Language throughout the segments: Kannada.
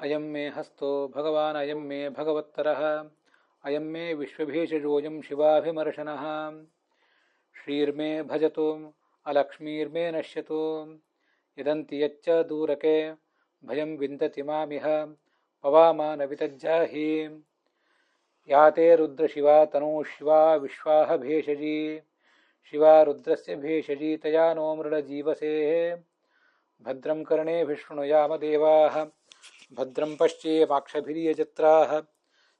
ಅಯಂ ಮೇ ಹಸ್ತೋ ಭಗವಾನ್ ಅಯಂ ಮೇ ಭಗವತ್ತರಃ ಅಯಂ ಮೇ ವಿಶ್ವಭೀಷಜೋಯಂ ಶಿವಾಭಿಮರ್ಶನಃ ಶ್ರೀರ್ಮೇ ಭಜತು ಅಲಕ್ಷ್ಮೀರ್ಮೇ ನಶ್ಯತು ಯದಂತಿ ಯಚ್ಚ ದೂರಕೆ ಭಯಂ ವಿಂದತಿ ಮಾಮಿಹ ಪವಾಮಾನ ವಿತಜ್ಜಾಹಿ ಯಾತೆ ರುದ್ರಶಿವಾ ತನೂ ಶಿವಾ ವಿಶ್ವಾಹ ಭೇಷಜೀ ಶಿವಾ ರುದ್ರಸ್ಯ ಭೇಷಜೀ ತಯಾ ನೋ ಮೃಡಜೀವಸೇಃ ಭದ್ರಂ ಕರ್ಣೇಭಿಃ ಶೃಣುಯಾಮ ದೇವಾಃ ಭದ್ರಂ ಪಶ್ಯೇಮಾಕ್ಷಭಿರ್ಯಜತ್ರಾಃ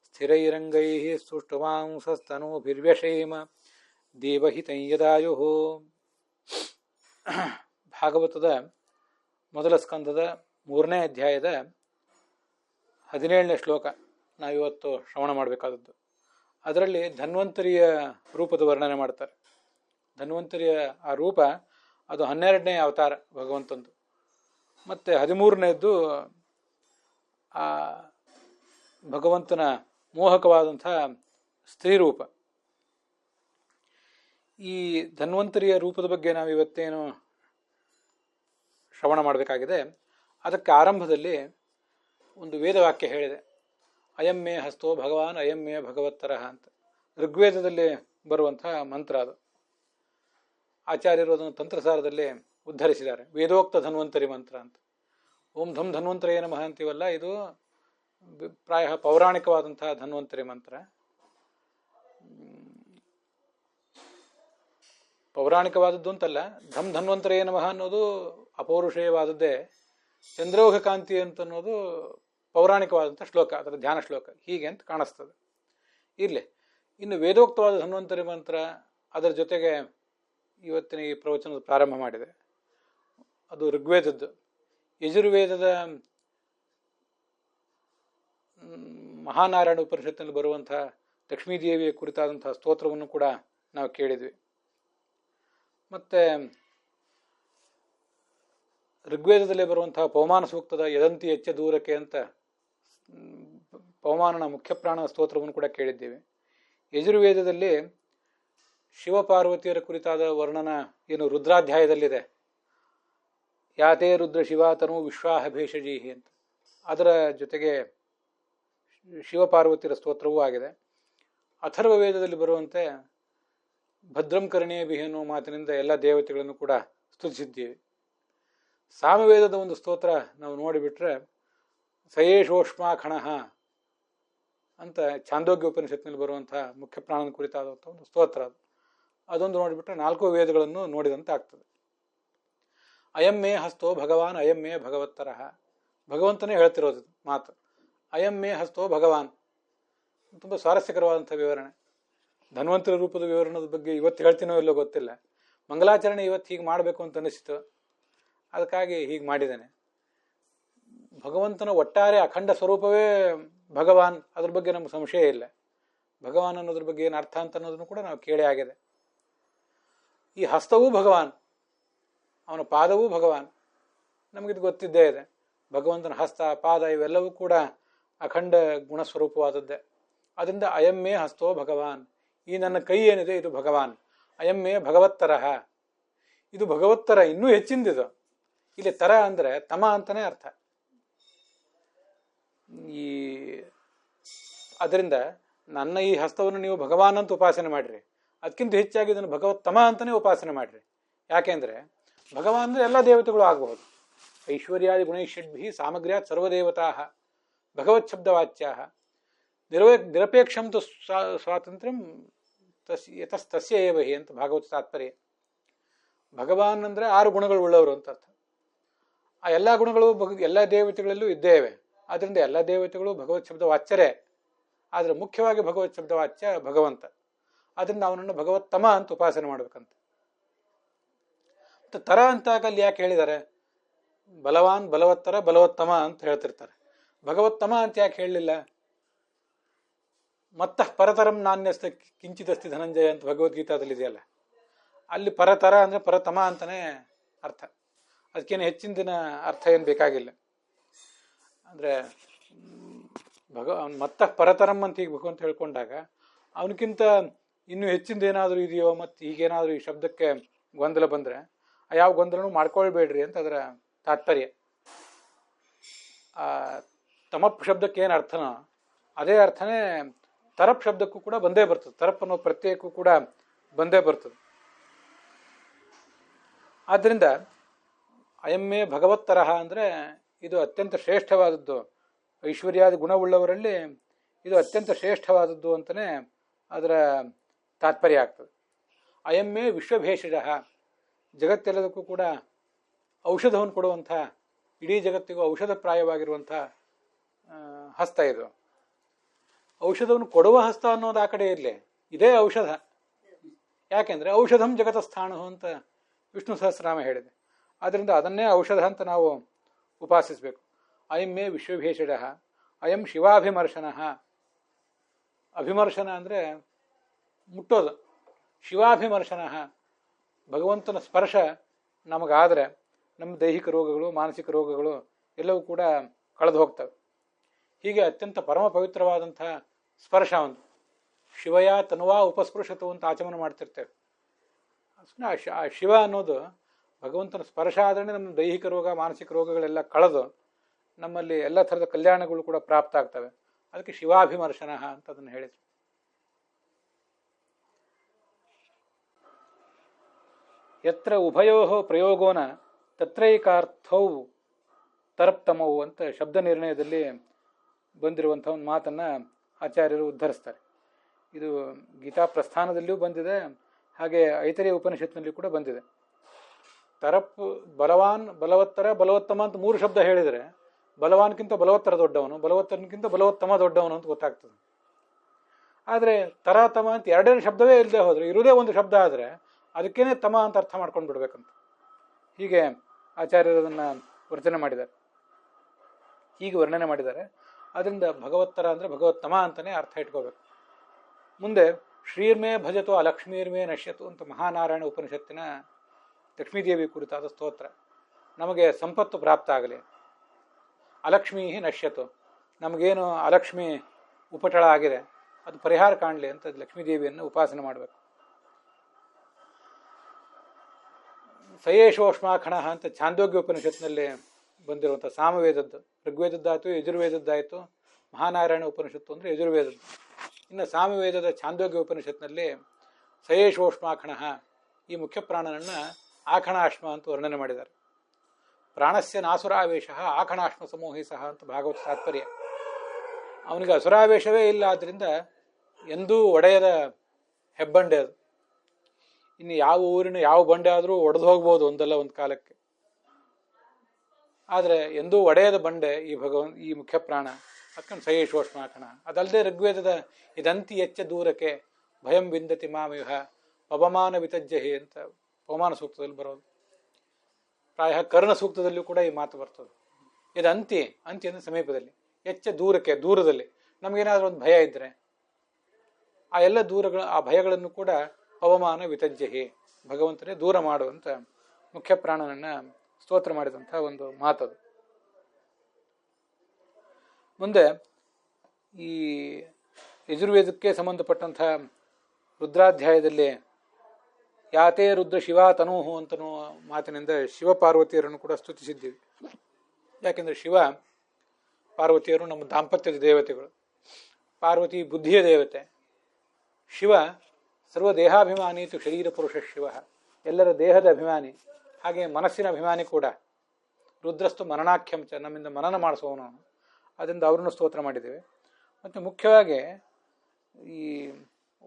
ಸ್ಥಿರೈರಂಗೈಃ ಸುಷ್ಟುಮಾಂಸಸ್ತನೂಭಿರ್ವ್ಯಶೇಮ ದೇವಹಿತಂ ಯದಾಯುಃ. ಭಾಗವತದ ಮೊದಲ ಸ್ಕಂದದ 3ನೇ ಅಧ್ಯಾಯದ 17ನೇ ಶ್ಲೋಕ ನಾವಿವತ್ತು ಶ್ರವಣ ಮಾಡಬೇಕಾದದ್ದು. ಅದರಲ್ಲಿ ಧನ್ವಂತರಿಯ ರೂಪದ ವರ್ಣನೆ ಮಾಡ್ತಾರೆ. ಧನ್ವಂತರಿಯ ಆ ರೂಪ ಅದು 12ನೇ ಅವತಾರ ಭಗವಂತಂದು. ಮತ್ತು 13ನೇದ್ದು ಆ ಭಗವಂತನ ಮೋಹಕವಾದಂಥ ಸ್ತ್ರೀ ರೂಪ. ಈ ಧನ್ವಂತರಿಯ ರೂಪದ ಬಗ್ಗೆ ನಾವು ಇವತ್ತೇನು ಶ್ರವಣ ಮಾಡಬೇಕಾಗಿದೆ. ಅದಕ್ಕೆ ಆರಂಭದಲ್ಲಿ ಒಂದು ವೇದವಾಕ್ಯ ಹೇಳಿದೆ, ಅಯಂ ಮೇ ಹಸ್ತೋ ಭಗವಾನ್ ಅಯಂ ಮೇ ಭಗವತ್ತರಃ ಅಂತ. ಋಗ್ವೇದದಲ್ಲಿ ಬರುವಂತಹ ಮಂತ್ರ ಅದು. ಆಚಾರ್ಯರು ಅದನ್ನು ತಂತ್ರಸಾರದಲ್ಲಿ ಉದ್ಧರಿಸಿದ್ದಾರೆ. ವೇದೋಕ್ತ ಧನ್ವಂತರಿ ಮಂತ್ರ ಅಂತ. ಓಂ ಧಂ ಧನ್ವಂತರೇ ನಮಃ ಅಂತೀವಲ್ಲ, ಇದು ಪ್ರಾಯ ಪೌರಾಣಿಕವಾದಂತಹ ಧನ್ವಂತರಿ ಮಂತ್ರ. ಪೌರಾಣಿಕವಾದದ್ದು ಅಂತಲ್ಲ, ಧಂ ಧನ್ವಂತರೇ ನಮಃ ಅನ್ನೋದು ಅಪೌರುಷೇಯವಾದದ್ದೇ. ಚಂದ್ರೌಘ ಕಾಂತಿ ಅಂತ ಅನ್ನೋದು ಪೌರಾಣಿಕವಾದಂಥ ಶ್ಲೋಕ, ಅದರ ಧ್ಯಾನ ಶ್ಲೋಕ ಹೀಗೆ ಅಂತ ಕಾಣಿಸ್ತದೆ. ಇರಲಿ, ಇನ್ನು ವೇದೋಕ್ತವಾದ ಧನ್ವಂತರಿ ಮಂತ್ರ ಅದರ ಜೊತೆಗೆ ಇವತ್ತಿನ ಈ ಪ್ರವಚನದ ಪ್ರಾರಂಭ ಮಾಡಿದೆ. ಅದು ಋಗ್ವೇದದ್ದು. ಯಜುರ್ವೇದದ ಮಹಾನಾರಾಯಣ ಉಪನಿಷತ್ತಿನಲ್ಲಿ ಬರುವಂತಹ ಲಕ್ಷ್ಮೀದೇವಿಯ ಕುರಿತಾದಂತಹ ಸ್ತೋತ್ರವನ್ನು ಕೂಡ ನಾವು ಕೇಳಿದ್ವಿ. ಮತ್ತು ಋಗ್ವೇದದಲ್ಲಿ ಬರುವಂತಹ ಪವಮಾನ ಸೂಕ್ತದ ಯದಂತಿ ಎಚ್ಚ ದೂರಕ್ಕೆ ಅಂತ ಪವಮಾನನ ಮುಖ್ಯ ಪ್ರಾಣ ಸ್ತೋತ್ರವನ್ನು ಕೂಡ ಕೇಳಿದ್ದೇವೆ. ಯಜುರ್ವೇದದಲ್ಲಿ ಶಿವಪಾರ್ವತಿಯರ ಕುರಿತಾದ ವರ್ಣನ ಏನು ರುದ್ರಾಧ್ಯಾಯದಲ್ಲಿದೆ, ಯಾತೇ ರುದ್ರ ಶಿವಾತನು ವಿಶ್ವಾಹ ಭೇಷಜೀಹಿ ಅಂತ. ಅದರ ಜೊತೆಗೆ ಶಿವಪಾರ್ವತಿಯರ ಸ್ತೋತ್ರವೂ ಆಗಿದೆ. ಅಥರ್ವ ವೇದದಲ್ಲಿ ಬರುವಂತೆ ಭದ್ರಂ ಕರ್ಣೇಭಿಃ ಅನ್ನೋ ಮಾತಿನಿಂದ ಎಲ್ಲ ದೇವತೆಗಳನ್ನು ಕೂಡ ಸ್ತುತಿಸಿದ್ದೀವಿ. ಸಾಮವೇದದ ಒಂದು ಸ್ತೋತ್ರ ನಾವು ನೋಡಿಬಿಟ್ರೆ ಸಯೇಶೋಷ್ಮಾಖಣಃ ಅಂತ ಛಾಂದೋಗ್ಯ ಉಪನಿಷತ್ತಿನಲ್ಲಿ ಬರುವಂತಹ ಮುಖ್ಯ ಪ್ರಾಣನ ಕುರಿತಾದಂಥ ಒಂದು ಸ್ತೋತ್ರ ಅದು. ಅದೊಂದು ನೋಡಿಬಿಟ್ರೆ 4 ವೇದಗಳನ್ನು ನೋಡಿದಂತೆ ಆಗ್ತದೆ. ಅಯಂ ಮೇ ಹಸ್ತೋ ಭಗವಾನ್ ಅಯಂ ಮೇ ಭಗವತ್ತರಃ. ಭಗವಂತನೇ ಹೇಳ್ತಿರೋದು ಮಾತು. ಅಯಂ ಮೇ ಹಸ್ತೋ ಭಗವಾನ್. ತುಂಬ ಸ್ವಾರಸ್ಯಕರವಾದಂಥ ವಿವರಣೆ. ಧನ್ವಂತರ ರೂಪದ ವಿವರಣದ ಬಗ್ಗೆ ಇವತ್ತು ಹೇಳ್ತೀನೋ ಇಲ್ಲೋ ಗೊತ್ತಿಲ್ಲ. ಮಂಗಲಾಚರಣೆ ಇವತ್ತು ಹೀಗೆ ಮಾಡಬೇಕು ಅಂತ ಅನಿಸಿತು, ಅದಕ್ಕಾಗಿ ಹೀಗೆ ಮಾಡಿದ್ದೇನೆ. ಭಗವಂತನ ಒಟ್ಟಾರೆ ಅಖಂಡ ಸ್ವರೂಪವೇ ಭಗವಾನ್, ಅದ್ರ ಬಗ್ಗೆ ನಮ್ಗೆ ಸಂಶಯ ಇಲ್ಲ. ಭಗವಾನ್ ಅನ್ನೋದ್ರ ಬಗ್ಗೆ ಏನು ಅರ್ಥ ಅಂತ ಅನ್ನೋದನ್ನು ಕೂಡ ನಾವು ಕೇಳೇ ಆಗಿದೆ. ಈ ಹಸ್ತವೂ ಭಗವಾನ್, ಅವನ ಪಾದವೂ ಭಗವಾನ್, ನಮಗಿದು ಗೊತ್ತಿದ್ದೇ ಇದೆ. ಭಗವಂತನ ಹಸ್ತ ಪಾದ ಇವೆಲ್ಲವೂ ಕೂಡ ಅಖಂಡ ಗುಣಸ್ವರೂಪವಾದದ್ದೇ. ಅದರಿಂದ ಅಯಂ ಮೇ ಹಸ್ತೋ ಭಗವಾನ್, ಈ ನನ್ನ ಕೈ ಏನಿದೆ ಇದು ಭಗವಾನ್. ಅಯಂ ಮೇ ಭಗವತ್ತರಃ, ಇದು ಭಗವತ್ತರ, ಇನ್ನೂ ಹೆಚ್ಚಿಂದಿದು. ಇಲ್ಲಿ ತರ ಅಂದರೆ ತಮ ಅಂತಾನೆ ಅರ್ಥ. ಈ ಅದರಿಂದ ನನ್ನ ಈ ಹಸ್ತವನ್ನು ನೀವು ಭಗವಾನ್ ಅಂತ ಉಪಾಸನೆ ಮಾಡ್ರಿ, ಅದಕ್ಕಿಂತ ಹೆಚ್ಚಾಗಿ ಇದನ್ನು ಭಗವತ್ತಮ ಅಂತಾನೆ ಉಪಾಸನೆ ಮಾಡ್ರಿ. ಯಾಕೆಂದ್ರೆ ಭಗವಾನ್ ಅಂದ್ರೆ ಎಲ್ಲ ದೇವತೆಗಳು ಆಗಬಹುದು. ಐಶ್ವರ್ಯಾದಿ ಗುಣೈಷಡ್ಭಿ ಸಾಮಗ್ರ್ಯಾತ್ ಸರ್ವದೇವತಾ ಭಗವತ್ ಶಬ್ದವಾಚ್ಯ ನಿರಪೇಕ್ಷಂ ತು ಸ್ವಾತಂತ್ರ್ಯಂ ಯತಸ್ತಸ್ಯ ಏವ ಹಿ ಅಂತ ಭಾಗವತ ತಾತ್ಪರ್ಯ. ಭಗವಾನ್ ಅಂದ್ರೆ 6 ಗುಣಗಳು ಉಳ್ಳವರು ಅಂತ ಅರ್ಥ. ಆ ಎಲ್ಲ ಗುಣಗಳು ಎಲ್ಲ ದೇವತೆಗಳಲ್ಲೂ ಇದ್ದೇವೆ. ಆದ್ರಿಂದ ಎಲ್ಲ ದೇವತೆಗಳು ಭಗವತ್ ಶಬ್ದ ವಾಚ್ಯರೇ. ಆದ್ರೆ ಮುಖ್ಯವಾಗಿ ಭಗವತ್ ಶಬ್ದ ವಾಚ್ಯ ಭಗವಂತ. ಆದ್ರಿಂದ ಅವನನ್ನು ಭಗವತ್ತಮ ಅಂತ ಉಪಾಸನೆ ಮಾಡ್ಬೇಕಂತ. ತರ ಅಂತ ಅಲ್ಲಿ ಯಾಕೆ ಹೇಳಿದ್ದಾರೆ? ಬಲವಾನ್, ಬಲವತ್ತರ, ಬಲವತ್ತಮ ಅಂತ ಹೇಳ್ತಿರ್ತಾರೆ. ಭಗವತ್ತಮ ಅಂತ ಯಾಕೆ ಹೇಳಲಿಲ್ಲ? ಮತ್ತಃ ಪರತರಂ ನಾಣ್ಯಸ್ತ ಕಿಂಚಿದಸ್ತಿ ಧನಂಜಯ ಅಂತ ಭಗವದ್ಗೀತಾದಲ್ಲಿ ಇದೆಯಲ್ಲ, ಅಲ್ಲಿ ಪರತರ ಅಂದ್ರೆ ಪರತಮ ಅಂತಾನೆ ಅರ್ಥ. ಅದಕ್ಕೇನು ಹೆಚ್ಚಿನ ದಿನ ಅರ್ಥ ಏನು ಬೇಕಾಗಿಲ್ಲ. ಅಂದ್ರೆ ಮತ್ತಃ ಪರತರಂ ಅಂತ ಈಗ ಭಗವಂತ ಹೇಳ್ಕೊಂಡಾಗ ಅವನಕ್ಕಿಂತ ಇನ್ನೂ ಹೆಚ್ಚಿಂದೇನಾದರೂ ಇದೆಯೋ, ಮತ್ತು ಈಗೇನಾದರೂ ಈ ಶಬ್ದಕ್ಕೆ ಗೊಂದಲ ಬಂದರೆ ಯಾವ ಗೊಂದಲನೂ ಮಾಡ್ಕೊಳ್ಬೇಡ್ರಿ ಅಂತ ಅದರ ತಾತ್ಪರ್ಯ. ತಮಪ್ ಶಬ್ದಕ್ಕೆ ಏನು ಅರ್ಥನೋ ಅದೇ ಅರ್ಥನೇ ತರಪ್ ಶಬ್ದಕ್ಕೂ ಕೂಡ ಬಂದೇ ಬರ್ತದೆ. ತರಪ್ ಅನ್ನೋ ಪ್ರತ್ಯಯಕ್ಕೂ ಕೂಡ ಬಂದೇ ಬರ್ತದೆ. ಆದ್ದರಿಂದ ಅಯಮ್ಮೆ ಭಗವತ್ತರಹ ಅಂದರೆ ಇದು ಅತ್ಯಂತ ಶ್ರೇಷ್ಠವಾದದ್ದು, ಐಶ್ವರ್ಯಾದಿ ಗುಣವುಳ್ಳವರಲ್ಲಿ ಇದು ಅತ್ಯಂತ ಶ್ರೇಷ್ಠವಾದದ್ದು ಅಂತಲೇ ಅದರ ತಾತ್ಪರ್ಯ ಆಗ್ತದೆ. ಅಯಮ್ಮೆ ವಿಶ್ವಭೇಷಜ, ಜಗತ್ತೆಲ್ಲದಕ್ಕೂ ಕೂಡ ಔಷಧವನ್ನು ಕೊಡುವಂಥ, ಇಡೀ ಜಗತ್ತಿಗೂ ಔಷಧಪ್ರಾಯವಾಗಿರುವಂಥ ಹಸ್ತ ಇದು. ಔಷಧವನ್ನು ಕೊಡುವ ಹಸ್ತ ಅನ್ನೋದು ಆ ಕಡೆ ಇರಲಿ, ಇದೇ ಔಷಧ. ಯಾಕೆಂದರೆ ಔಷಧಂ ಜಗತಸ್ಥಾಣು ಅಂತ ವಿಷ್ಣು ಸಹಸ್ರನಾಮ ಹೇಳಿದೆ. ಆದ್ದರಿಂದ ಅದನ್ನೇ ಔಷಧ ಅಂತ ನಾವು ಉಪಾಸಿಸಬೇಕು. ಅಯಮ್ಮೆ ವಿಶ್ವಭೇಷಜ, ಅಯಂ ಶಿವಾಭಿಮರ್ಶನ. ಅಭಿಮರ್ಶನ ಅಂದರೆ ಮುಟ್ಟೋದು. ಶಿವಾಭಿಮರ್ಶನ, ಭಗವಂತನ ಸ್ಪರ್ಶ ನಮಗಾದರೆ ನಮ್ಮ ದೈಹಿಕ ರೋಗಗಳು, ಮಾನಸಿಕ ರೋಗಗಳು ಎಲ್ಲವೂ ಕೂಡ ಕಳೆದು ಹೋಗ್ತವೆ. ಹೀಗೆ ಅತ್ಯಂತ ಪರಮ ಪವಿತ್ರವಾದಂಥ ಸ್ಪರ್ಶ ಒಂದು. ಶಿವಯ ತನುವಾ ಉಪಸ್ಪೃಶತು ಅಂತ ಆಚಮನ ಮಾಡ್ತಿರ್ತೇವೆ. ಆ ಶಿವ ಅನ್ನೋದು ಭಗವಂತನ ಸ್ಪರ್ಶ ಆದರೆ ನಮ್ಮ ದೈಹಿಕ ರೋಗ, ಮಾನಸಿಕ ರೋಗಗಳೆಲ್ಲ ಕಳೆದು ನಮ್ಮಲ್ಲಿ ಎಲ್ಲ ಥರದ ಕಲ್ಯಾಣಗಳು ಕೂಡ ಪ್ರಾಪ್ತ ಆಗ್ತವೆ. ಅದಕ್ಕೆ ಶಿವಾಭಿಮರ್ಶನ ಅಂತ ಅದನ್ನು ಹೇಳಿದರು. ಯತ್ರ ಉಭಯೋ ಪ್ರಯೋಗೋನ ತತ್ರೈಕಾರ್ಥೌ ತರಪ್ತಮವು ಅಂತ ಶಬ್ದ ನಿರ್ಣಯದಲ್ಲಿ ಬಂದಿರುವಂಥ ಒಂದು ಮಾತನ್ನು ಆಚಾರ್ಯರು ಉದ್ಧರಿಸ್ತಾರೆ. ಇದು ಗೀತಾ ಪ್ರಸ್ಥಾನದಲ್ಲಿಯೂ ಬಂದಿದೆ, ಹಾಗೆ ಐತರೇಯ ಉಪನಿಷತ್ನಲ್ಲಿ ಕೂಡ ಬಂದಿದೆ. ತರಪ್ ಬಲವಾನ್, ಬಲವತ್ತರ, ಬಲವತ್ತಮ ಅಂತ 3 ಶಬ್ದ ಹೇಳಿದರೆ ಬಲವಾನ್ಗಿಂತ ಬಲವತ್ತರ ದೊಡ್ಡವನು, ಬಲವತ್ತರನಿಗಿಂತ ಬಲವತ್ತಮ ದೊಡ್ಡವನು ಅಂತ ಗೊತ್ತಾಗ್ತದೆ. ಆದರೆ ತಮ ಅಂತ 2 ಶಬ್ದವೇ ಇಲ್ಲದೆ ಹೋದರೆ, ಇರುವುದೇ ಒಂದು ಶಬ್ದ ಆದರೆ ಅದಕ್ಕೇನೆ ತಮ ಅಂತ ಅರ್ಥ ಮಾಡ್ಕೊಂಡು ಬಿಡ್ಬೇಕಂತ ಹೀಗೆ ಆಚಾರ್ಯರು ಅದನ್ನು ವರ್ಣನೆ ಮಾಡಿದ್ದಾರೆ. ಅದರಿಂದ ಭಗವತ್ತರ ಅಂದರೆ ಭಗವತ್ತಮ ಅಂತಲೇ ಅರ್ಥ ಇಟ್ಕೋಬೇಕು. ಮುಂದೆ ಶ್ರೀರ್ಮೇ ಭಜತು ಅಲಕ್ಷ್ಮೀರ್ಮೇ ನಶ್ಯತು ಅಂತ ಮಹಾನಾರಾಯಣ ಉಪನಿಷತ್ತಿನ ಲಕ್ಷ್ಮೀದೇವಿ ಕುರಿತಾದ ಸ್ತೋತ್ರ. ನಮಗೆ ಸಂಪತ್ತು ಪ್ರಾಪ್ತ ಆಗಲಿ, ಅಲಕ್ಷ್ಮೀ ನಶ್ಯತು, ನಮಗೇನು ಅಲಕ್ಷ್ಮಿ ಉಪಟಳ ಆಗಿದೆ ಅದು ಪರಿಹಾರ ಕಾಣಲಿ ಅಂತ ಲಕ್ಷ್ಮೀದೇವಿಯನ್ನು ಉಪಾಸನೆ ಮಾಡಬೇಕು. ಸಯೇಶೋಷ್ಮಾಖಣ ಅಂತ ಛಾಂದೋಗ್ಯ ಉಪನಿಷತ್ನಲ್ಲಿ ಬಂದಿರುವಂಥ ಸಾಮವೇದದ್ದು, ಋಗ್ವೇದದ್ದಾಯಿತು, ಯಜುರ್ವೇದದ್ದಾಯಿತು, ಮಹಾನಾರಾಯಣ ಉಪನಿಷತ್ತು ಅಂದರೆ ಯಜುರ್ವೇದದ್ದು. ಇನ್ನು ಸಾಮವೇದದ ಛಾಂದೋಗ್ಯ ಉಪನಿಷತ್ನಲ್ಲಿ ಸಯೇಶೋಷ್ಮಾಖಣ ಈ ಮುಖ್ಯ ಪ್ರಾಣನನ್ನು ಆಖಣಾಶ್ಮ ಅಂತ ವರ್ಣನೆ ಮಾಡಿದ್ದಾರೆ. ಪ್ರಾಣಸ್ಯ ನಾಸುರಾವೇಶ ಆಖಣಾಶ್ಮ ಸಮೂಹಿ ಸಹ ಅಂತ ಭಾಗವತ ತಾತ್ಪರ್ಯ. ಅವನಿಗೆ ಅಸುರಾವೇಶವೇ ಇಲ್ಲ, ಆದ್ದರಿಂದ ಎಂದೂ ಒಡೆಯದ ಹೆಬ್ಬಂಡೆ ಅದು. ಇನ್ನು ಯಾವ ಊರಿನ ಯಾವ ಬಂಡೆ ಆದರೂ ಒಡೆದು ಹೋಗ್ಬೋದು ಒಂದಲ್ಲ ಒಂದು ಕಾಲಕ್ಕೆ, ಆದರೆ ಎಂದೂ ಒಡೆಯದ ಬಂಡೆ ಈ ಮುಖ್ಯ ಪ್ರಾಣ. ಅದಕ್ಕೆ ಸಯೇಶೋಷ್ಮಾಕಣ. ಅದಲ್ಲದೆ ಋಗ್ವೇದದ ಇದಂತಿ ಎಚ್ಚ ದೂರಕ್ಕೆ ಭಯಂ ವಿಂದತಿ ಮಾಮಿಹ ಪವಮಾನ ವಿತಜ್ಜಹಿ ಅಂತ ಪವಮಾನ ಸೂಕ್ತದಲ್ಲಿ ಬರೋದು. ಪ್ರಾಯ ಕರ್ಣ ಸೂಕ್ತದಲ್ಲಿಯೂ ಕೂಡ ಈ ಮಾತು ಬರ್ತದೆ. ಇದು ಅಂತಿ ಅಂದರೆ ಸಮೀಪದಲ್ಲಿ, ಎಚ್ಚ ದೂರಕ್ಕೆ ದೂರದಲ್ಲಿ. ನಮಗೇನಾದರೂ ಒಂದು ಭಯ ಇದ್ದರೆ ಆ ಎಲ್ಲ ಆ ಭಯಗಳನ್ನು ಕೂಡ ಪವಮಾನ ವಿತಜ್ಜಹಿ, ಭಗವಂತನೇ ದೂರ ಮಾಡುವಂಥ ಮುಖ್ಯ ಪ್ರಾಣನನ್ನು ಸ್ತೋತ್ರ ಮಾಡಿದಂಥ ಒಂದು ಮಾತದು. ಮುಂದೆ ಈ ಯಜುರ್ವೇದಕ್ಕೆ ಸಂಬಂಧಪಟ್ಟಂಥ ರುದ್ರಾಧ್ಯಾಯದಲ್ಲಿ ಯಾತೇ ರುದ್ರ ಶಿವ ತನೂಹು ಅಂತನೂ ಮಾತಿನಿಂದ ಶಿವಪಾರ್ವತಿಯರನ್ನು ಕೂಡ ಸ್ತುತಿಸಿದ್ದೀವಿ. ಯಾಕೆಂದರೆ ಶಿವ ಪಾರ್ವತಿಯರು ನಮ್ಮ ದಾಂಪತ್ಯದ ದೇವತೆಗಳು. ಪಾರ್ವತಿ ಬುದ್ಧಿಯ ದೇವತೆ, ಶಿವ ಸರ್ವ ದೇಹಾಭಿಮಾನಿ ತು ಶರೀರ ಪುರುಷ ಶಿವ, ಎಲ್ಲರ ದೇಹದ ಅಭಿಮಾನಿ, ಹಾಗೆ ಮನಸ್ಸಿನ ಅಭಿಮಾನಿ ಕೂಡ. ರುದ್ರಸ್ತು ಮನನಾಖ್ಯಂಚ, ನಮ್ಮಿಂದ ಮನನ ಮಾಡಿಸುವವನು. ಅದರಿಂದ ಅವರನ್ನು ಸ್ತೋತ್ರ ಮಾಡಿದ್ದೇವೆ. ಮತ್ತು ಮುಖ್ಯವಾಗಿ ಈ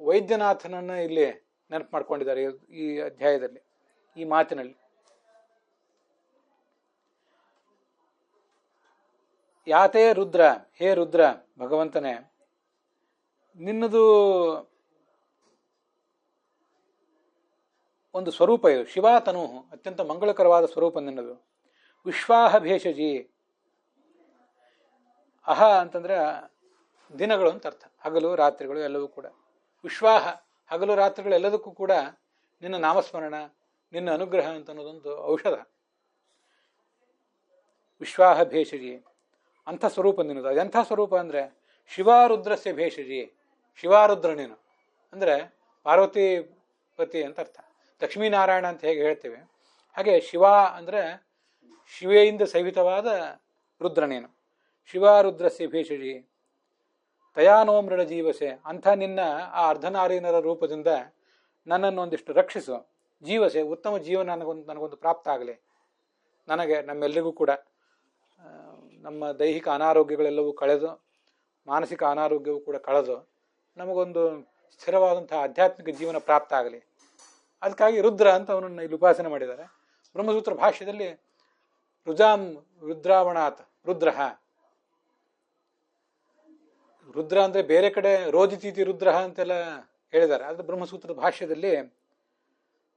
ವೈದ್ಯನಾಥನನ್ನು ಇಲ್ಲಿ ನೆನಪು ಮಾಡ್ಕೊಂಡಿದ್ದಾರೆ ಈ ಅಧ್ಯಾಯದಲ್ಲಿ, ಈ ಮಾತಿನಲ್ಲಿ. ಯಾತೇ ರುದ್ರ, ಹೇ ರುದ್ರ ಭಗವಂತನೇ, ನಿನ್ನದು ಒಂದು ಸ್ವರೂಪ ಇದು. ಶಿವಾತನು ಅತ್ಯಂತ ಮಂಗಳಕರವಾದ ಸ್ವರೂಪ ನಿನ್ನದು. ವಿಶ್ವಾಹ ಭೇಷಜಿ, ಅಹ ಅಂತಂದರೆ ದಿನಗಳು ಅಂತ ಅರ್ಥ, ಹಗಲು ರಾತ್ರಿಗಳು ಎಲ್ಲವೂ ಕೂಡ. ವಿಶ್ವಾಹ ಹಗಲು ರಾತ್ರಿಗಳು ಎಲ್ಲದಕ್ಕೂ ಕೂಡ ನಿನ್ನ ನಾಮಸ್ಮರಣ, ನಿನ್ನ ಅನುಗ್ರಹ ಅಂತ ಅನ್ನೋದೊಂದು ಔಷಧ. ವಿಶ್ವಾಹ ಭೇಷಜಿ, ಅಂಥ ಸ್ವರೂಪ ನಿನ್ನದು. ಅದೆಂಥ ಸ್ವರೂಪ ಅಂದರೆ ಶಿವಾರುದ್ರಸ್ಯ ಭೇಷಜಿ, ಶಿವಾರುದ್ರ ನೀನು ಅಂದರೆ ಪಾರ್ವತಿ ಪತಿ ಅಂತ ಅರ್ಥ. ಲಕ್ಷ್ಮೀನಾರಾಯಣ ಅಂತ ಹೇಗೆ ಹೇಳ್ತೇವೆ ಹಾಗೆ ಶಿವ ಅಂದರೆ ಶಿವೆಯಿಂದ ಸಹಿತವಾದ ರುದ್ರ ನೀನು. ಶಿವಾರುದ್ರಸ್ಯ ಭೀಷಜಿ ತಯಾನೋ ಮೃಡ ಜೀವಸೆ. ಅಂಥ ನಿನ್ನ ಆ ಅರ್ಧನಾರೀನರ ರೂಪದಿಂದ ನನ್ನನ್ನು ಒಂದಿಷ್ಟು ರಕ್ಷಿಸು. ಜೀವಸೆ, ಉತ್ತಮ ಜೀವನ ನನಗೊಂದು ಪ್ರಾಪ್ತ ಆಗಲಿ. ನನಗೆ, ನಮ್ಮೆಲ್ಲರಿಗೂ ಕೂಡ ನಮ್ಮ ದೈಹಿಕ ಅನಾರೋಗ್ಯಗಳೆಲ್ಲವೂ ಕಳೆದು, ಮಾನಸಿಕ ಅನಾರೋಗ್ಯವೂ ಕೂಡ ಕಳೆದು, ನಮಗೊಂದು ಸ್ಥಿರವಾದಂಥ ಆಧ್ಯಾತ್ಮಿಕ ಜೀವನ ಪ್ರಾಪ್ತ ಆಗಲಿ. ಅದಕ್ಕಾಗಿ ರುದ್ರ ಅಂತ ಅವನನ್ನು ಇಲ್ಲಿ ಉಪಾಸನೆ ಮಾಡಿದ್ದಾರೆ. ಬ್ರಹ್ಮಸೂತ್ರ ಭಾಷ್ಯದಲ್ಲಿ ರುಜಾಂ ರುದ್ರಾವಣಾತ್ ರುದ್ರ. ರುದ್ರ ಅಂದರೆ ಬೇರೆ ಕಡೆ ರೋಜಿತೀತಿ ರುದ್ರ ಅಂತೆಲ್ಲ ಹೇಳಿದ್ದಾರೆ. ಅದು ಬ್ರಹ್ಮಸೂತ್ರದ ಭಾಷ್ಯದಲ್ಲಿ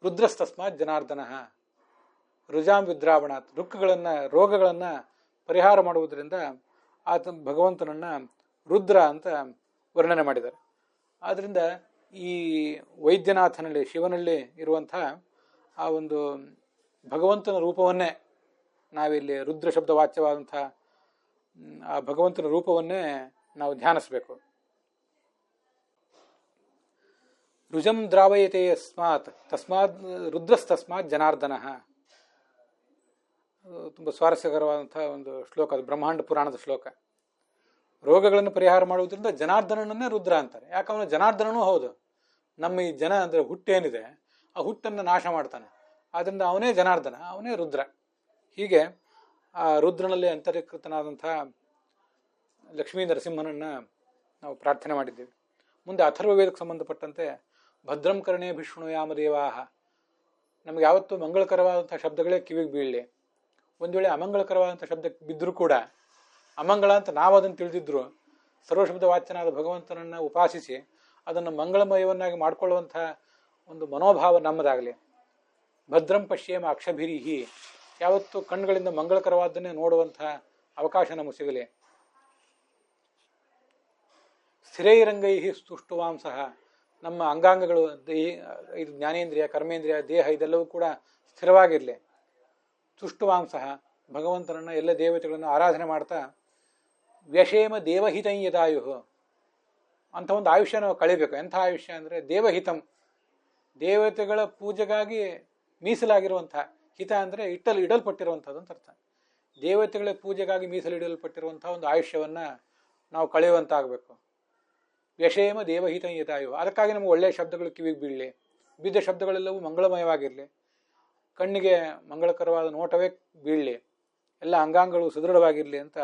ರುದ್ರಸ್ತಸ್ಮಾತ್ ಜನಾರ್ದನ ರುಜಾಂ ವಿದ್ರಾವಣಾತ್, ರೋಗಗಳನ್ನು ಪರಿಹಾರ ಮಾಡುವುದರಿಂದ ಆತ ಭಗವಂತನನ್ನು ರುದ್ರ ಅಂತ ವರ್ಣನೆ ಮಾಡಿದ್ದಾರೆ. ಆದ್ದರಿಂದ ಈ ವೈದ್ಯನಾಥನಲ್ಲಿ, ಶಿವನಲ್ಲಿ ಇರುವಂಥ ಆ ಒಂದು ಭಗವಂತನ ರೂಪವನ್ನೇ ನಾವಿಲ್ಲಿ ರುದ್ರ ಶಬ್ದ ವಾಚ್ಯವಾದಂಥ ಆ ಭಗವಂತನ ರೂಪವನ್ನೇ ನಾವು ಧ್ಯಾನಿಸಬೇಕು. ರುಜಂ ದ್ರಾವಯತೆ ತಸ್ಮಾತ್ ರುದ್ರಸ್ತಸ್ಮಾತ್ ಜನಾರ್ದನ. ತುಂಬ ಸ್ವಾರಸ್ಯಕರವಾದಂಥ ಒಂದು ಶ್ಲೋಕ ಅದು, ಬ್ರಹ್ಮಾಂಡ ಪುರಾಣದ ಶ್ಲೋಕ. ರೋಗಗಳನ್ನು ಪರಿಹಾರ ಮಾಡುವುದರಿಂದ ಜನಾರ್ದನನ್ನೇ ರುದ್ರ ಅಂತಾರೆ. ಯಾಕಂದ್ರೆ ಜನಾರ್ದನನೂ ಹೌದು, ನಮ್ಮ ಈ ಜನ ಅಂದರೆ ಹುಟ್ಟೇನಿದೆ ಆ ಹುಟ್ಟನ್ನು ನಾಶ ಮಾಡ್ತಾನೆ. ಆದ್ದರಿಂದ ಅವನೇ ಜನಾರ್ದನ, ಅವನೇ ರುದ್ರ. ಹೀಗೆ ಆ ರುದ್ರನಲ್ಲಿ ಅಂತರೀಕೃತನಾದಂಥ ಲಕ್ಷ್ಮೀ ನರಸಿಂಹನನ್ನು ನಾವು ಪ್ರಾರ್ಥನೆ ಮಾಡಿದ್ದೇವೆ. ಮುಂದೆ ಅಥರ್ವ ವೇದಕ್ಕೆ ಸಂಬಂಧಪಟ್ಟಂತೆ ಭದ್ರಂ ಕರ್ಣೇ ಭಿಷ್ಣುಯಾಮ ದೇವಾಹ. ನಮಗೆ ಯಾವತ್ತೂ ಮಂಗಳಕರವಾದಂಥ ಶಬ್ದಗಳೇ ಕಿವಿಗೆ ಬೀಳಲಿ. ಒಂದು ವೇಳೆ ಅಮಂಗಳಕರವಾದಂಥ ಶಬ್ದಕ್ಕೆ ಬಿದ್ದರೂ ಕೂಡ, ಅಮಂಗಳ ಅಂತ ನಾವು ಅದನ್ನು ತಿಳಿದಿದ್ರು, ಸರ್ವಶಬ್ದ ವಾಚ್ಯನಾದ ಭಗವಂತನನ್ನು ಉಪಾಸಿಸಿ ಅದನ್ನು ಮಂಗಳಮಯವನ್ನಾಗಿ ಮಾಡಿಕೊಳ್ಳುವಂಥ ಒಂದು ಮನೋಭಾವ ನಮ್ಮದಾಗಲಿ. ಭದ್ರಂ ಪಶ್ಯೇಮ ಅಕ್ಷಭಿರಿಹಿ, ಯಾವತ್ತು ಕಣ್ಣುಗಳಿಂದ ಮಂಗಳಕರವಾದನ್ನೇ ನೋಡುವಂಥ ಅವಕಾಶ ನಮಗೆ ಸಿಗಲಿ. ಸ್ಥಿರೈರಂಗೈಹಿ ಸ್ತುಷ್ಟುವಾಂಸಃ, ನಮ್ಮ ಅಂಗಾಂಗಗಳು, ಇದು ಜ್ಞಾನೇಂದ್ರಿಯ, ಕರ್ಮೇಂದ್ರಿಯ, ದೇಹ ಇದೆಲ್ಲವೂ ಕೂಡ ಸ್ಥಿರವಾಗಿರಲಿ. ತುಷ್ಟುವಾಂಸಃ, ಭಗವಂತನನ್ನು ಎಲ್ಲ ದೇವತೆಗಳನ್ನು ಆರಾಧನೆ ಮಾಡ್ತಾ ವ್ಯಷೇಮ ದೇವಹಿತಂ ಯದಾಯು, ಅಂಥ ಒಂದು ಆಯುಷ್ಯ ನಾವು ಕಳಿಬೇಕು. ಎಂಥ ಆಯುಷ್ಯ ಅಂದರೆ ದೇವಹಿತಂ, ದೇವತೆಗಳ ಪೂಜೆಗಾಗಿ ಮೀಸಲಾಗಿರುವಂಥ, ಹಿತ ಅಂದರೆ ಇಡಲ್ಪಟ್ಟಿರುವಂಥದ್ದು ಅಂತ ಅರ್ಥ. ದೇವತೆಗಳ ಪೂಜೆಗಾಗಿ ಮೀಸಲಿಡಲ್ಪಟ್ಟಿರುವಂಥ ಒಂದು ಆಯುಷ್ಯವನ್ನು ನಾವು ಕಳೆಯುವಂತಾಗಬೇಕು. ವ್ಯಷೇಮ ದೇವಹಿತಂ ಯದಾಯು, ಅದಕ್ಕಾಗಿ ನಮಗೆ ಒಳ್ಳೆಯ ಶಬ್ದಗಳು ಕಿವಿಗೆ ಬೀಳಲಿ, ಬಿದ್ದ ಶಬ್ದಗಳೆಲ್ಲವೂ ಮಂಗಳಮಯವಾಗಿರಲಿ, ಕಣ್ಣಿಗೆ ಮಂಗಳಕರವಾದ ನೋಟವೇ ಬೀಳಲಿ, ಎಲ್ಲ ಅಂಗಾಂಗಗಳು ಸುದೃಢವಾಗಿರಲಿ ಅಂತ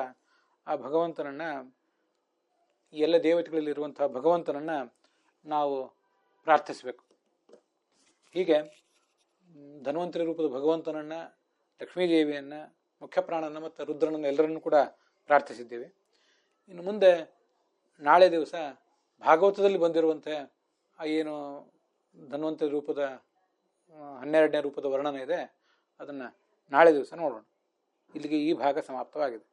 ಆ ಭಗವಂತನನ್ನು, ಈ ಎಲ್ಲ ದೇವತೆಗಳಲ್ಲಿರುವಂಥ ಭಗವಂತನನ್ನು ನಾವು ಪ್ರಾರ್ಥಿಸಬೇಕು. ಹೀಗೆ ಧನ್ವಂತರಿ ರೂಪದ ಭಗವಂತನನ್ನು, ಲಕ್ಷ್ಮೀದೇವಿಯನ್ನು, ಮುಖ್ಯಪ್ರಾಣನ ಮತ್ತು ರುದ್ರನನ್ನು ಎಲ್ಲರನ್ನೂ ಕೂಡ ಪ್ರಾರ್ಥಿಸಿದ್ದೇವೆ. ಇನ್ನು ಮುಂದೆ ನಾಳೆ ದಿವಸ ಭಾಗವತದಲ್ಲಿ ಬಂದಿರುವಂತೆ ಏನು ಧನ್ವಂತರಿ ರೂಪದ 12ನೇ ರೂಪದ ವರ್ಣನೆ ಇದೆ, ಅದನ್ನು ನಾಳೆ ದಿವಸ ನೋಡೋಣ. ಇಲ್ಲಿಗೆ ಈ ಭಾಗ ಸಮಾಪ್ತವಾಗಿದೆ.